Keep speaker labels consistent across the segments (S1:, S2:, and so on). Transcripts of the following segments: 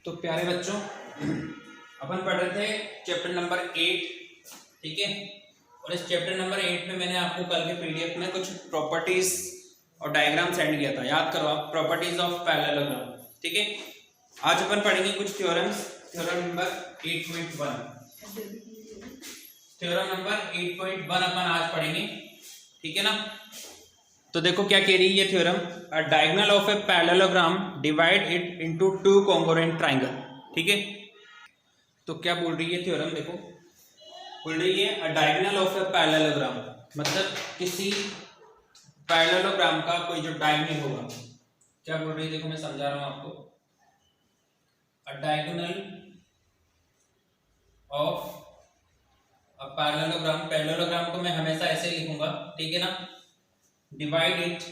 S1: तो प्यारे बच्चों, अपन पढ़ रहे थे चैप्टर नंबर 8, ठीक है। और इस चैप्टर नंबर 8 में मैंने आपको कल के पीडीएफ में कुछ प्रॉपर्टीज और डायग्राम सेंड किया था, याद करो आप, प्रॉपर्टीज ऑफ पैरेललोग्राम, ठीक है। आज अपन पढ़ेंगे कुछ theorems. Theorem number 8.1, theorem number 8.1 अपन आज पढ़ेंगे, ठीक है ना। तो देखो क्या कह रही है ये theorem, a diagonal of a parallelogram divide it into two congruent triangle, ठीक है। तो क्या बोल रही है थ्योरम, देखो बोल रही है अ डायगोनल ऑफ ए पैरेललोग्राम, मतलब किसी पैरेललोग्राम का कोई जो डायगोनल होगा, क्या बोल रही है, देखो मैं समझा रहा हूं आपको। अ diagonal of a parallelogram, parallelogram को मैं हमेशा ऐसे ही लिखूंगा, ठीक है ना। divide it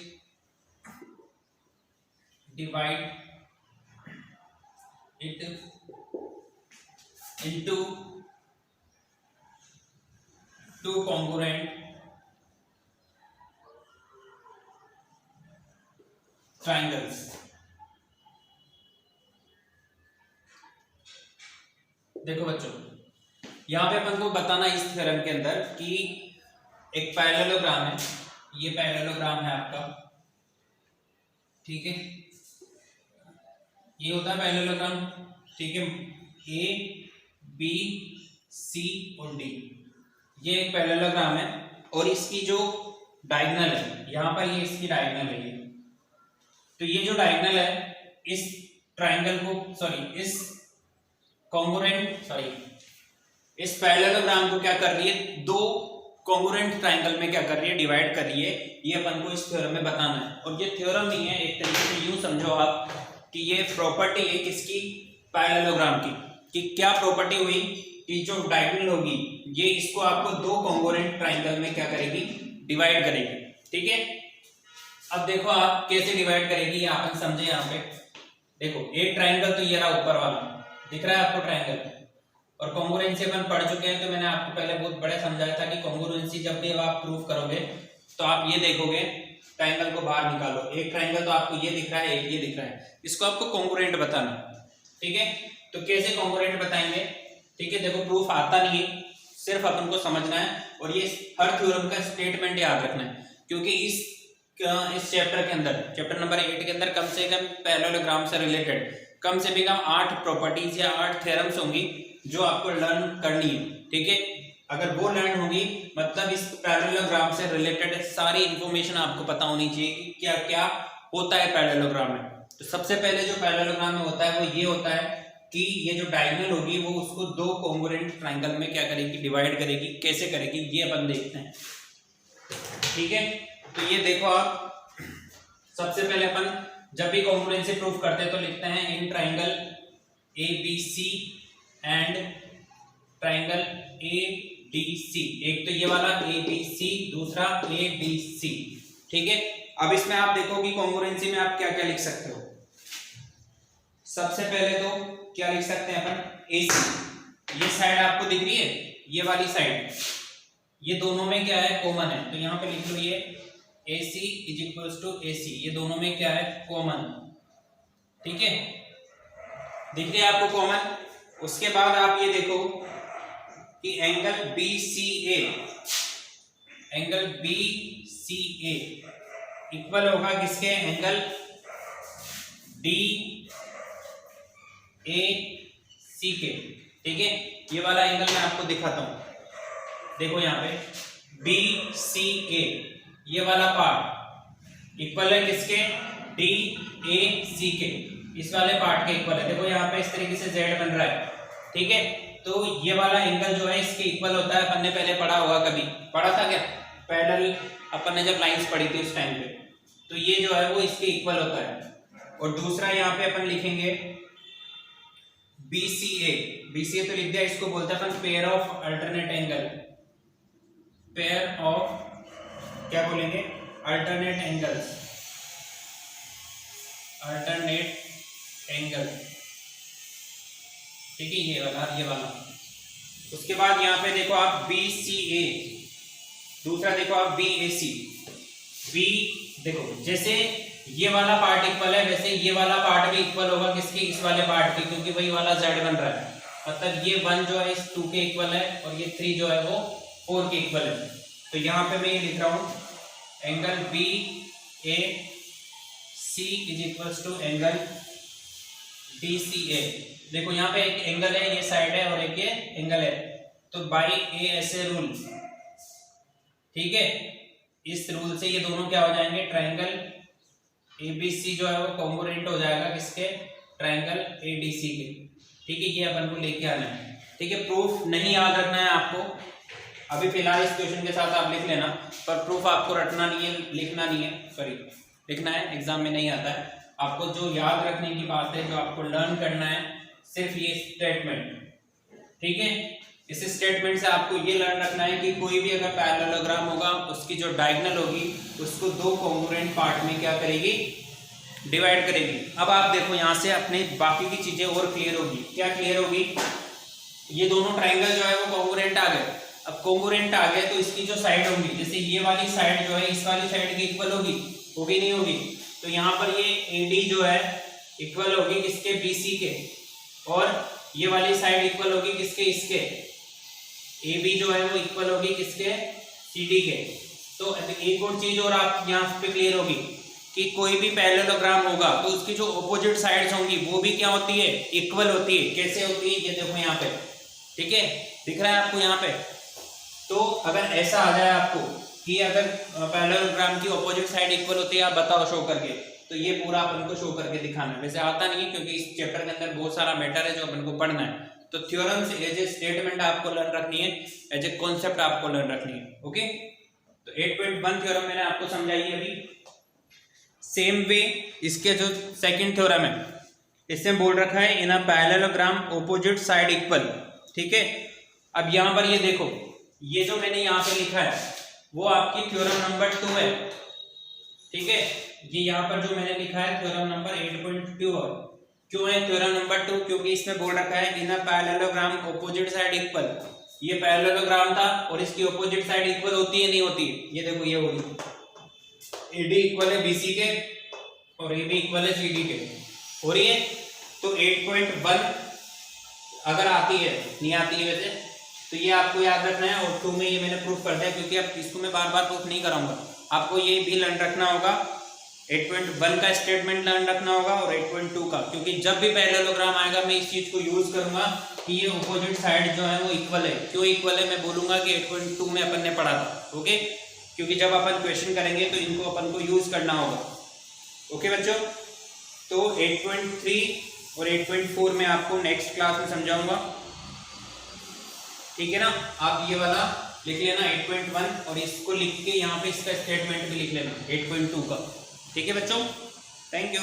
S1: into two congruent triangles। देखो बच्चों, यहाँ पे अपन को बताना इस थ्योरम के अंदर कि एक पैरेललोग्राम है, ये पैरेललोग्राम है आपका, ठीक है। ये होता है पैरेललोग्राम, ठीक है। ए बी सी और डी, ये एक पैरेललोग्राम है और इसकी जो डायगोनल है, यहाँ पर ये इसकी डायगोनल है ये। तो ये जो डायगोनल है इस ट्रायंगल को, सॉरी इस कॉन्ग्रुएंट, सॉरी इस पैरेललोग्राम को क्या कर रही है, दो कॉन्ग्रुएंट ट्रायंगल में क्या कर रही है, डिवाइड कर रही है। ये अपन को इस थ्योरम में बताना है। और ये थ्योरम नहीं है, एक तरीके से यूं समझो आप कि ये प्रॉपर्टी है किसकी, पैरेललोग्राम की। कि क्या प्रॉपर्टी हुई कि जो डायगोनल होगी ये इसको आपको दो कॉन्ग्रुएंट ट्रायंगल में क्या करेगी, डिवाइड करेगी, ठीक है। अब देखो आप कैसे डिवाइड करेगी, ये अपन समझे। यहाँ पे देखो एक ट्रायंगल तो ये रहा ऊपर वाला, दिख रहा है आपको ट्रायंगल। और कॉन्ग्रुएंसी अपन पढ़ चुके हैं, तो मैंने आपको पहले बहुत बड़े समझाया था कि कॉन्ग्रुएंसी जब भी आप प्रूव करोगे तो आप ये देखोगे, ट्रायंगल को बाहर निकालो, एक ट्रायंगल तो आपको ये दिख रहा है, एक ये दिख रहा है, इसको आपको कॉन्ग्रुएंट बताना, ठीक है। तो कैसे कॉन्ग्रुएंट बताएंगे, ठीक है। देखो प्रूफ आता नहीं है, सिर्फ अपन को समझना है। और ये हर थ्योरम का स्टेटमेंट याद रखना है, क्योंकि इस चैप्टर के अंदर, चैप्टर नंबर 8 के अंदर कम से कम पैरेललोग्राम से रिलेटेड कम से भी कम 8 प्रॉपर्टीज या 8 थ्योरम्स होंगी जो आपको लर्न करनी है, ठीक है। अगर वो लर्न होगी मतलब इस पैरेललोग्राम से रिलेटेड सारी इंफॉर्मेशन आपको पता होनी चाहिए कि क्या क्या होता है पैरेललोग्राम में। तो सबसे पहले जो पैरेललोग्राम में होता है वो ये होता है कि ये जो डायगोनल होगी वो उसको दो कॉन्ग्रुएंट ट्रायंगल में क्या करेगी, डिवाइड करेगी। कैसे करेगी ये अपन देखते हैं, ठीक है। तो ये देखो आप, सबसे पहले अपन जब भी कॉन्ग्रुएंसी प्रूफ करते हैं तो लिखते हैं in triangle A B C and triangle A D C. एक तो ये वाला ए बी सी, दूसरा ए बी सी, ठीक है। अब इसमें आप देखो कि कॉन्ग्रुएंसी में आप क्या क्या लिख सकते हो। सबसे पहले तो क्या लिख सकते हैं अपन, ए सी, ये साइड आपको दिख रही है, ये वाली साइड, ये दोनों में क्या है, कॉमन है। तो यहाँ पे लिख लो ये ए सी इज इक्वल्स टू ए सी, ये दोनों में क्या है, कॉमन, ठीक है। दिख रही है आपको कॉमन। उसके बाद आप ये देखो कि एंगल बी सी ए, एंगल बी सी ए इक्वल होगा किसके, एंगल डी ए सी के, ठीक है। ये वाला एंगल मैं आपको दिखाता हूं, देखो यहाँ पे बी सी ए, ये वाला पार्ट इक्वल है किसके, डी ए सी के, इस वाले पार्ट के इक्वल है। देखो यहाँ पे इस तरीके से जेड बन रहा है, ठीक है। तो ये वाला एंगल जो है इसके इक्वल होता है। अपन ने पहले पढ़ा होगा, कभी पढ़ा था क्या, पैरेलल अपन ने जब लाइंस पढ़ी थी उस टाइम पे, तो ये जो है वो इसके इक्वल होता है। और दूसरा यहाँ पे अपन लिखेंगे बी सी ए, बी सी ए तो लिख दिया, इसको बोलते हैं अपन pair of alternate angle, pair of क्या बोलेंगे, अल्टरनेट एंगल्स, अल्टरनेट एंगल, ठीक है, ये वाला। उसके बाद यहाँ पे देखो आप बी सी ए, दूसरा देखो आप बी ए सी, बी देखो जैसे ये वाला पार्ट इक्वल है, वैसे ये वाला पार्ट भी इक्वल होगा किसके, इस वाले पार्ट के, क्योंकि वही वाला z बन रहा है। मतलब ये 1 जो है इस 2 के इक्वल है और ये 3 जो है वो 4 के इक्वल है। तो यहाँ पे मैं ये लिख रहा हूँ angle B A C is equals to angle D C A. देखो यहाँ पे एक एंगल है, ये साइड है और एक ये एंगल है, तो बाई ए ऐसे रूल, ठीक है, इस रूल से ये दोनों क्या हो जाएंगे, ट्रायंगल एबीसी जो है वो कॉन्ग्रुएंट हो जाएगा किसके, ट्रायंगल एडीसी के। ठीक है, ये अपन को लेके आना है। ठीक है, प्रूफ नहीं याद रखना है आपको, अभी फिलहाल इस क्वेश्चन के साथ आप लिख लेना, पर प्रूफ आपको रटना नहीं है, लिखना नहीं है, सॉरी लिखना है, एग्जाम में नहीं आता है। आपको जो याद रखने की बात है, जो आपको लर्न करना है, सिर्फ ये स्टेटमेंट। ठीक है, इस स्टेटमेंट से आपको ये लर्न रखना है कि कोई भी अगर पैरेललोग्राम होगा उसकी जो डायगोनल होगी उसको 2 कॉन्ग्रुएंट पार्ट में क्या करेगी, डिवाइड करेगी। अब आप देखो यहाँ से अपने बाकी की चीजें और क्लियर होगी। क्या क्लियर होगी, ये दोनों ट्राइंगल जो है वो कॉन्ग्रुएंट आ गए। अब कॉन्ग्रुएंट आ गए तो इसकी जो साइड होंगी, जैसे ये वाली साइड जो है इस वाली साइड की इक्वल होगी, नहीं होगी, तो यहाँ पर ये AD जो है इक्वल होगी किसके, BC के, और ये वाली साइड इक्वल होगी किसके, इसके AB जो है वो इक्वल होगी किसके, CD के। तो एक और चीज और आप यहाँ पे क्लियर होगी कि कोई भी पैरेललोग्राम होगा तो उसकी जो ऑपोजिट साइड्स होंगी वो भी क्या होती है, इक्वल होती है। कैसे होती है, ये देखो यहाँ पे, ठीक है, दिख रहा है आपको यहाँ पे। तो अगर ऐसा आ जाए आपको कि अगर पैरेललोग्राम की ऑपोजिट साइड इक्वल होती है, आप बताओ शो करके, तो ये पूरा अपन को शो करके दिखाना है। वैसे आता नहीं है क्योंकि इस चैप्टर के अंदर बहुत सारा मैटर है जो अपन को पढ़ना है। तो थ्योरम्स एज ए स्टेटमेंट आपको लर्न रखनी है, एज ए कॉन्सेप्ट आपको लर्न रखनी है। ओके, तो 8.1 थ्योरम मैंने आपको समझाई है अभी। सेम वे इसके जो सेकंड थ्योरम है, इसमें बोल रखा है in a parallelogram opposite side equal. ठीक है, अब यहाँ पर ये देखो, ये जो मैंने यहाँ पे लिखा है वो आपकी थ्योरम नंबर 2 है। ठीक है, ये यहाँ पर जो मैंने लिखा है थ्योरम नंबर 8.2 है। क्यों है थ्योरम नंबर 2, क्योंकि इसमें बोल रखा है in a parallelogram opposite side equal. ये पैरेललोग्राम था और इसकी ऑपोजिट साइड इक्वल होती है, नहीं होती है, ये देखो ये होगी, AD इक्वल है BC के और AB इक्वल है CD के, हो रही है। तो 8.1 अगर आती है, नहीं आती है वैसे, तो ये आपको याद रखना है। और 2 में ये मैंने प्रूफ कर दिया, क्योंकि अब इसको मैं बार बार प्रूफ नहीं कराऊंगा, आपको ये भी लर्न रखना होगा। 8.1 का स्टेटमेंट लर्न रखना होगा और 8.2 का, क्योंकि जब भी पैरेललोग्राम आएगा मैं इस चीज को यूज करूंगा कि ये ऑपोजिट साइड जो है वो इक्वल है। क्यों इक्वल है मैं बोलूंगा कि 8.2 में अपन ने पढ़ा था। ओके, क्योंकि जब अपन क्वेश्चन करेंगे तो इनको अपन को यूज करना होगा। ओके बच्चों, तो 8.3 और 8.4 में आपको नेक्स्ट क्लास में समझाऊंगा। ठीक है ना, आप ये वाला लिख लेना 8.1 और इसको लिख के यहाँ पे इसका स्टेटमेंट भी लिख लेना 8.2 का। ठीक है बच्चों, थैंक यू।